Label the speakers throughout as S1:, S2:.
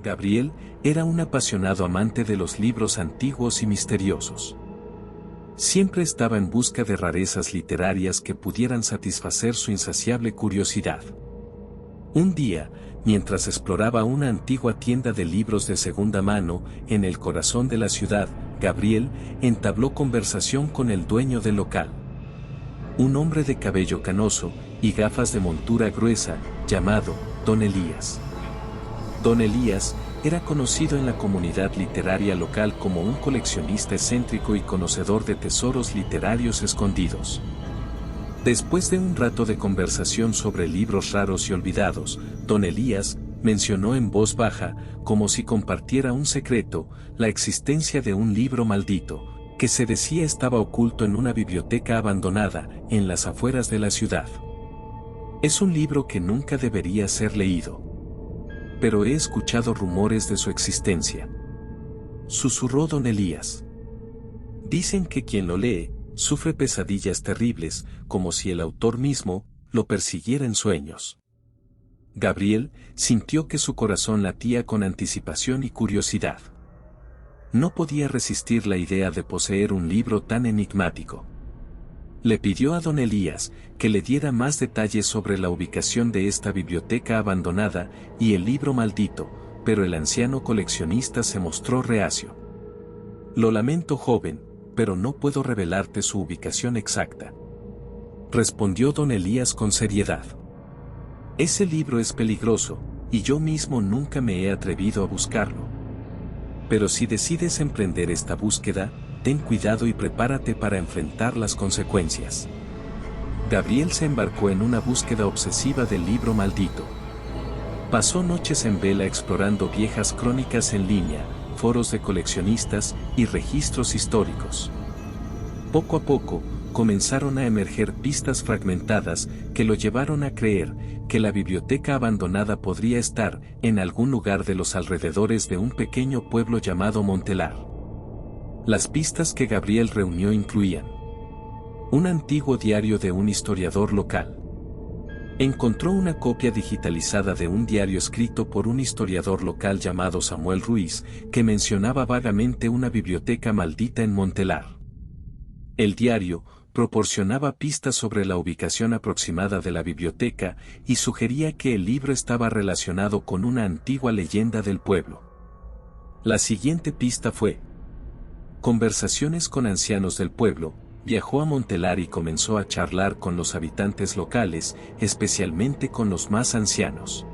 S1: Gabriel era un apasionado amante de los libros antiguos y misteriosos. Siempre estaba en busca de rarezas literarias que pudieran satisfacer su insaciable curiosidad. Un día, mientras exploraba una antigua tienda de libros de segunda mano en el corazón de la ciudad, Gabriel entabló conversación con el dueño del local. Un hombre de cabello canoso y gafas de montura gruesa, llamado Don Elías. Don Elías era conocido en la comunidad literaria local como un coleccionista excéntrico y conocedor de tesoros literarios escondidos. Después de un rato de conversación sobre libros raros y olvidados, Don Elías mencionó en voz baja, como si compartiera un secreto, la existencia de un libro maldito, que se decía estaba oculto en una biblioteca abandonada, en las afueras de la ciudad. Es un libro que nunca debería ser leído. Pero he escuchado rumores de su existencia. Susurró Don Elías. Dicen que quien lo lee, sufre pesadillas terribles, como si el autor mismo lo persiguiera en sueños. Gabriel sintió que su corazón latía con anticipación y curiosidad. No podía resistir la idea de poseer un libro tan enigmático. Le pidió a Don Elías que le diera más detalles sobre la ubicación de esta biblioteca abandonada y el libro maldito, pero el anciano coleccionista se mostró reacio. Lo lamento, joven, pero no puedo revelarte su ubicación exacta. Respondió Don Elías con seriedad. Ese libro es peligroso, y yo mismo nunca me he atrevido a buscarlo. Pero si decides emprender esta búsqueda, ten cuidado y prepárate para enfrentar las consecuencias. Gabriel se embarcó en una búsqueda obsesiva del libro maldito. Pasó noches en vela explorando viejas crónicas en línea, foros de coleccionistas y registros históricos. Poco a poco, comenzaron a emerger pistas fragmentadas que lo llevaron a creer que la biblioteca abandonada podría estar en algún lugar de los alrededores de un pequeño pueblo llamado Montelar. Las pistas que Gabriel reunió incluían un antiguo diario de un historiador local. Encontró una copia digitalizada de un diario escrito por un historiador local llamado Samuel Ruiz, que mencionaba vagamente una biblioteca maldita en Montelar. El diario proporcionaba pistas sobre la ubicación aproximada de la biblioteca y sugería que el libro estaba relacionado con una antigua leyenda del pueblo. La siguiente pista fue conversaciones con ancianos del pueblo. Viajó a Montelar y comenzó a charlar con los habitantes locales, especialmente con los más ancianos.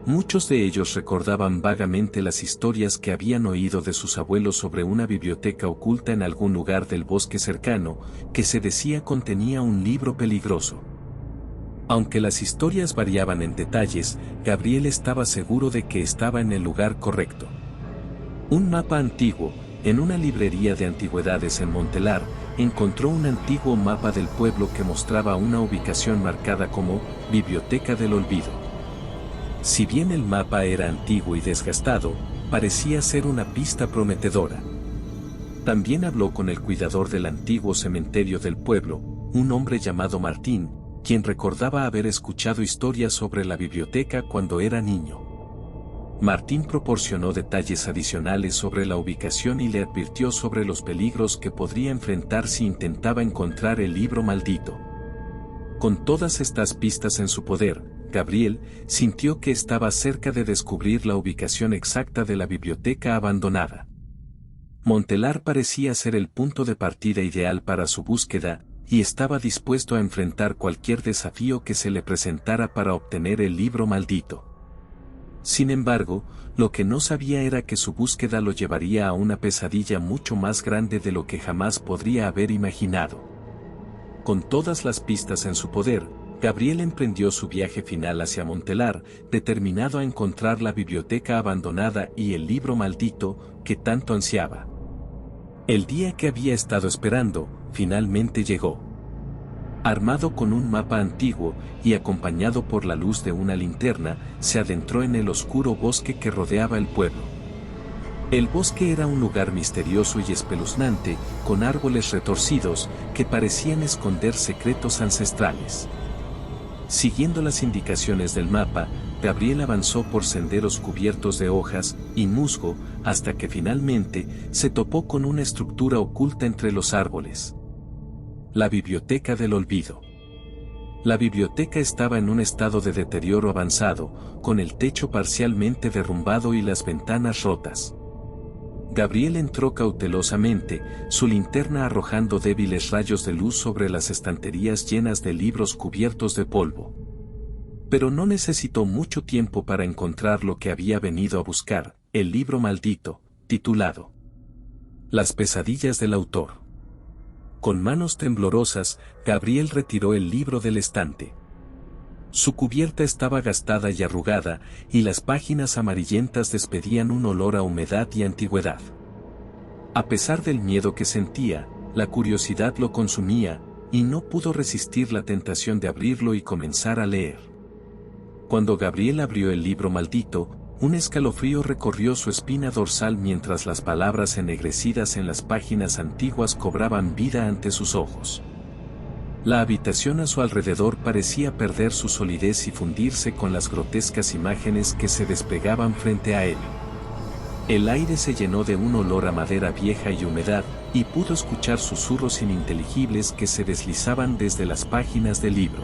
S1: Muchos de ellos recordaban vagamente las historias que habían oído de sus abuelos sobre una biblioteca oculta en algún lugar del bosque cercano, que se decía contenía un libro peligroso. Aunque las historias variaban en detalles, Gabriel estaba seguro de que estaba en el lugar correcto. Un mapa antiguo, en una librería de antigüedades en Montelar, encontró un antiguo mapa del pueblo que mostraba una ubicación marcada como Biblioteca del Olvido. Si bien el mapa era antiguo y desgastado, parecía ser una pista prometedora. También habló con el cuidador del antiguo cementerio del pueblo, un hombre llamado Martín, quien recordaba haber escuchado historias sobre la biblioteca cuando era niño. Martín proporcionó detalles adicionales sobre la ubicación y le advirtió sobre los peligros que podría enfrentar si intentaba encontrar el libro maldito. Con todas estas pistas en su poder, Gabriel sintió que estaba cerca de descubrir la ubicación exacta de la biblioteca abandonada. Montelar parecía ser el punto de partida ideal para su búsqueda, y estaba dispuesto a enfrentar cualquier desafío que se le presentara para obtener el libro maldito. Sin embargo, lo que no sabía era que su búsqueda lo llevaría a una pesadilla mucho más grande de lo que jamás podría haber imaginado. Con todas las pistas en su poder, Gabriel emprendió su viaje final hacia Montelar, determinado a encontrar la biblioteca abandonada y el libro maldito que tanto ansiaba. El día que había estado esperando, finalmente llegó. Armado con un mapa antiguo y acompañado por la luz de una linterna, se adentró en el oscuro bosque que rodeaba el pueblo. El bosque era un lugar misterioso y espeluznante, con árboles retorcidos que parecían esconder secretos ancestrales. Siguiendo las indicaciones del mapa, Gabriel avanzó por senderos cubiertos de hojas y musgo, hasta que finalmente se topó con una estructura oculta entre los árboles. La biblioteca del olvido. La biblioteca estaba en un estado de deterioro avanzado, con el techo parcialmente derrumbado y las ventanas rotas. Gabriel entró cautelosamente, su linterna arrojando débiles rayos de luz sobre las estanterías llenas de libros cubiertos de polvo. Pero no necesitó mucho tiempo para encontrar lo que había venido a buscar, el libro maldito, titulado Las pesadillas del autor. Con manos temblorosas, Gabriel retiró el libro del estante. Su cubierta estaba gastada y arrugada, y las páginas amarillentas despedían un olor a humedad y antigüedad. A pesar del miedo que sentía, la curiosidad lo consumía, y no pudo resistir la tentación de abrirlo y comenzar a leer. Cuando Gabriel abrió el libro maldito, un escalofrío recorrió su espina dorsal mientras las palabras ennegrecidas en las páginas antiguas cobraban vida ante sus ojos. La habitación a su alrededor parecía perder su solidez y fundirse con las grotescas imágenes que se desplegaban frente a él. El aire se llenó de un olor a madera vieja y humedad, y pudo escuchar susurros ininteligibles que se deslizaban desde las páginas del libro.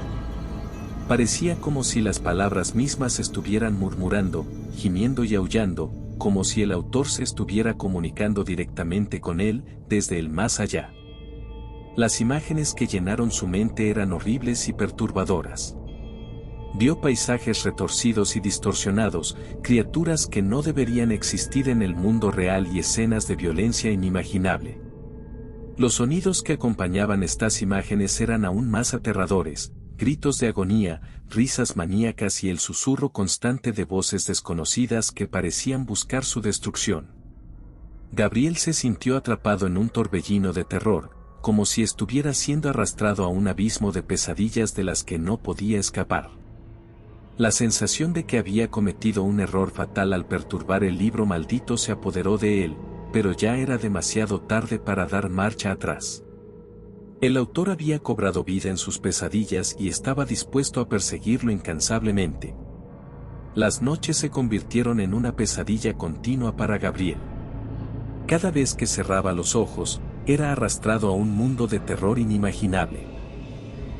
S1: Parecía como si las palabras mismas estuvieran murmurando, gimiendo y aullando, como si el autor se estuviera comunicando directamente con él, desde el más allá. Las imágenes que llenaron su mente eran horribles y perturbadoras. Vio paisajes retorcidos y distorsionados, criaturas que no deberían existir en el mundo real y escenas de violencia inimaginable. Los sonidos que acompañaban estas imágenes eran aún más aterradores, gritos de agonía, risas maníacas y el susurro constante de voces desconocidas que parecían buscar su destrucción. Gabriel se sintió atrapado en un torbellino de terror, como si estuviera siendo arrastrado a un abismo de pesadillas de las que no podía escapar. La sensación de que había cometido un error fatal al perturbar el libro maldito se apoderó de él, pero ya era demasiado tarde para dar marcha atrás. El autor había cobrado vida en sus pesadillas y estaba dispuesto a perseguirlo incansablemente. Las noches se convirtieron en una pesadilla continua para Gabriel. Cada vez que cerraba los ojos, era arrastrado a un mundo de terror inimaginable.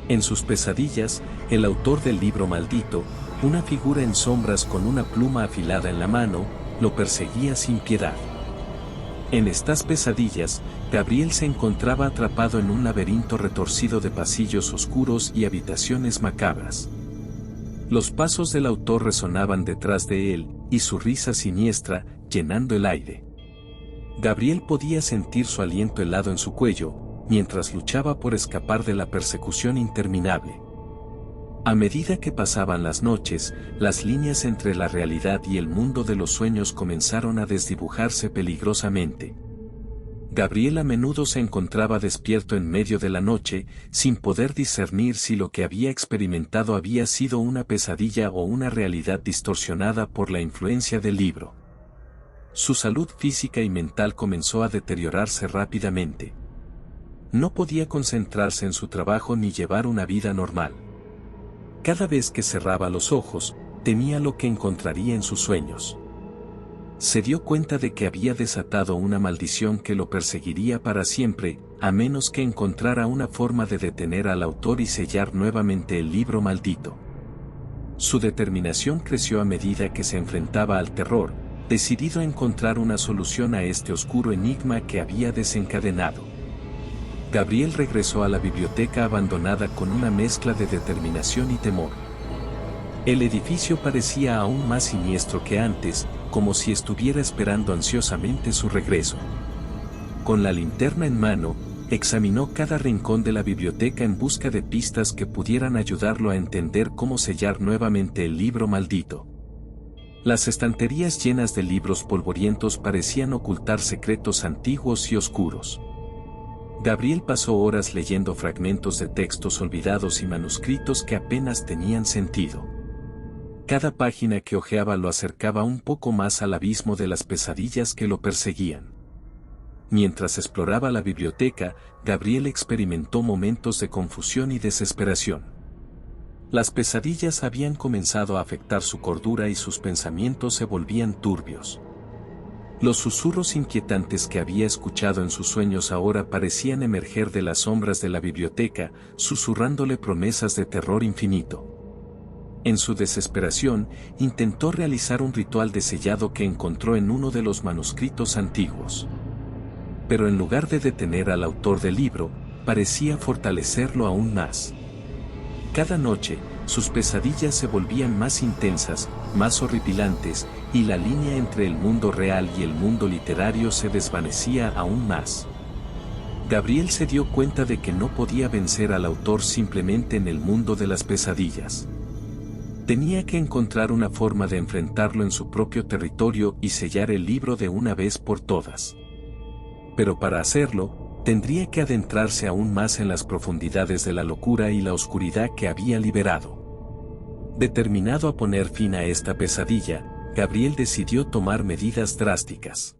S1: En sus pesadillas, el autor del libro maldito, una figura en sombras con una pluma afilada en la mano, lo perseguía sin piedad. En estas pesadillas, Gabriel se encontraba atrapado en un laberinto retorcido de pasillos oscuros y habitaciones macabras. Los pasos del autor resonaban detrás de él, y su risa siniestra, llenando el aire. Gabriel podía sentir su aliento helado en su cuello, mientras luchaba por escapar de la persecución interminable. A medida que pasaban las noches, las líneas entre la realidad y el mundo de los sueños comenzaron a desdibujarse peligrosamente. Gabriel a menudo se encontraba despierto en medio de la noche, sin poder discernir si lo que había experimentado había sido una pesadilla o una realidad distorsionada por la influencia del libro. Su salud física y mental comenzó a deteriorarse rápidamente. No podía concentrarse en su trabajo ni llevar una vida normal. Cada vez que cerraba los ojos, temía lo que encontraría en sus sueños. Se dio cuenta de que había desatado una maldición que lo perseguiría para siempre, a menos que encontrara una forma de detener al autor y sellar nuevamente el libro maldito. Su determinación creció a medida que se enfrentaba al terror, decidido a encontrar una solución a este oscuro enigma que había desencadenado. Gabriel regresó a la biblioteca abandonada con una mezcla de determinación y temor. El edificio parecía aún más siniestro que antes, como si estuviera esperando ansiosamente su regreso. Con la linterna en mano, examinó cada rincón de la biblioteca en busca de pistas que pudieran ayudarlo a entender cómo sellar nuevamente el libro maldito. Las estanterías llenas de libros polvorientos parecían ocultar secretos antiguos y oscuros. Gabriel pasó horas leyendo fragmentos de textos olvidados y manuscritos que apenas tenían sentido. Cada página que hojeaba lo acercaba un poco más al abismo de las pesadillas que lo perseguían. Mientras exploraba la biblioteca, Gabriel experimentó momentos de confusión y desesperación. Las pesadillas habían comenzado a afectar su cordura y sus pensamientos se volvían turbios. Los susurros inquietantes que había escuchado en sus sueños ahora parecían emerger de las sombras de la biblioteca, susurrándole promesas de terror infinito. En su desesperación, intentó realizar un ritual de sellado que encontró en uno de los manuscritos antiguos. Pero en lugar de detener al autor del libro, parecía fortalecerlo aún más. Cada noche, sus pesadillas se volvían más intensas, más horripilantes, y la línea entre el mundo real y el mundo literario se desvanecía aún más. Gabriel se dio cuenta de que no podía vencer al autor simplemente en el mundo de las pesadillas. Tenía que encontrar una forma de enfrentarlo en su propio territorio y sellar el libro de una vez por todas. Pero para hacerlo, tendría que adentrarse aún más en las profundidades de la locura y la oscuridad que había liberado. Determinado a poner fin a esta pesadilla, Gabriel decidió tomar medidas drásticas.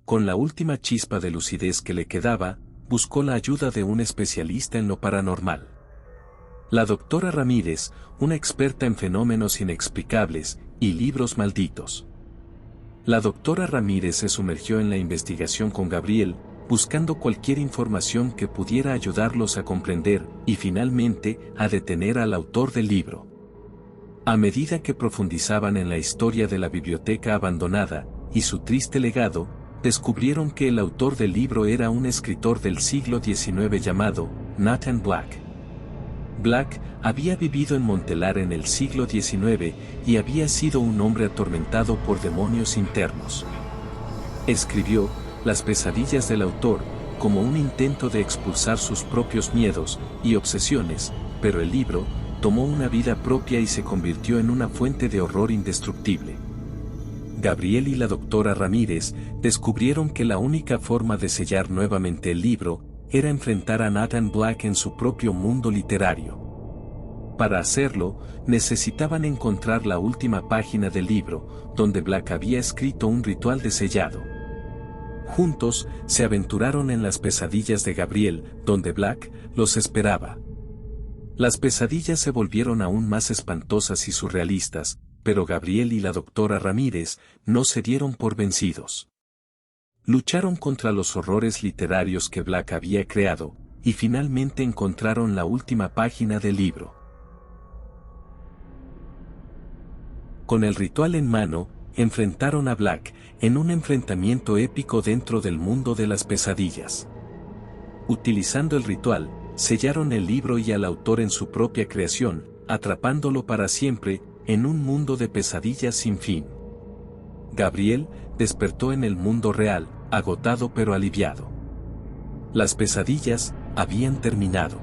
S1: Con la última chispa de lucidez que le quedaba, buscó la ayuda de un especialista en lo paranormal. La doctora Ramírez, una experta en fenómenos inexplicables y libros malditos. La doctora Ramírez se sumergió en la investigación con Gabriel, buscando cualquier información que pudiera ayudarlos a comprender y finalmente a detener al autor del libro. A medida que profundizaban en la historia de la biblioteca abandonada y su triste legado, descubrieron que el autor del libro era un escritor del siglo XIX llamado Nathan Black. Black había vivido en Montelar en el siglo XIX y había sido un hombre atormentado por demonios internos. Escribió Las pesadillas del autor como un intento de expulsar sus propios miedos y obsesiones, pero el libro tomó una vida propia y se convirtió en una fuente de horror indestructible. Gabriel y la doctora Ramírez descubrieron que la única forma de sellar nuevamente el libro era enfrentar a Nathan Black en su propio mundo literario. Para hacerlo, necesitaban encontrar la última página del libro, donde Black había escrito un ritual de sellado. Juntos, se aventuraron en las pesadillas de Gabriel, donde Black los esperaba. Las pesadillas se volvieron aún más espantosas y surrealistas, pero Gabriel y la doctora Ramírez no se dieron por vencidos. Lucharon contra los horrores literarios que Black había creado, y finalmente encontraron la última página del libro. Con el ritual en mano, enfrentaron a Black, en un enfrentamiento épico dentro del mundo de las pesadillas. Utilizando el ritual, sellaron el libro y al autor en su propia creación, atrapándolo para siempre, en un mundo de pesadillas sin fin. Gabriel despertó en el mundo real, agotado pero aliviado. Las pesadillas habían terminado.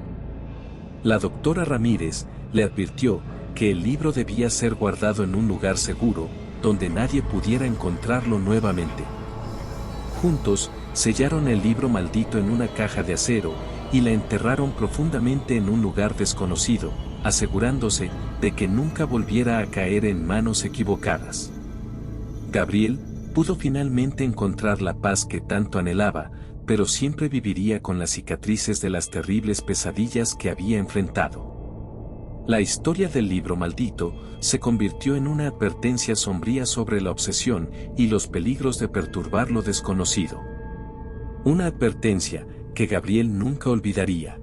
S1: La doctora Ramírez le advirtió que el libro debía ser guardado en un lugar seguro, donde nadie pudiera encontrarlo nuevamente. Juntos, sellaron el libro maldito en una caja de acero, y la enterraron profundamente en un lugar desconocido, asegurándose de que nunca volviera a caer en manos equivocadas. Gabriel pudo finalmente encontrar la paz que tanto anhelaba, pero siempre viviría con las cicatrices de las terribles pesadillas que había enfrentado. La historia del libro maldito se convirtió en una advertencia sombría sobre la obsesión y los peligros de perturbar lo desconocido. Una advertencia que Gabriel nunca olvidaría.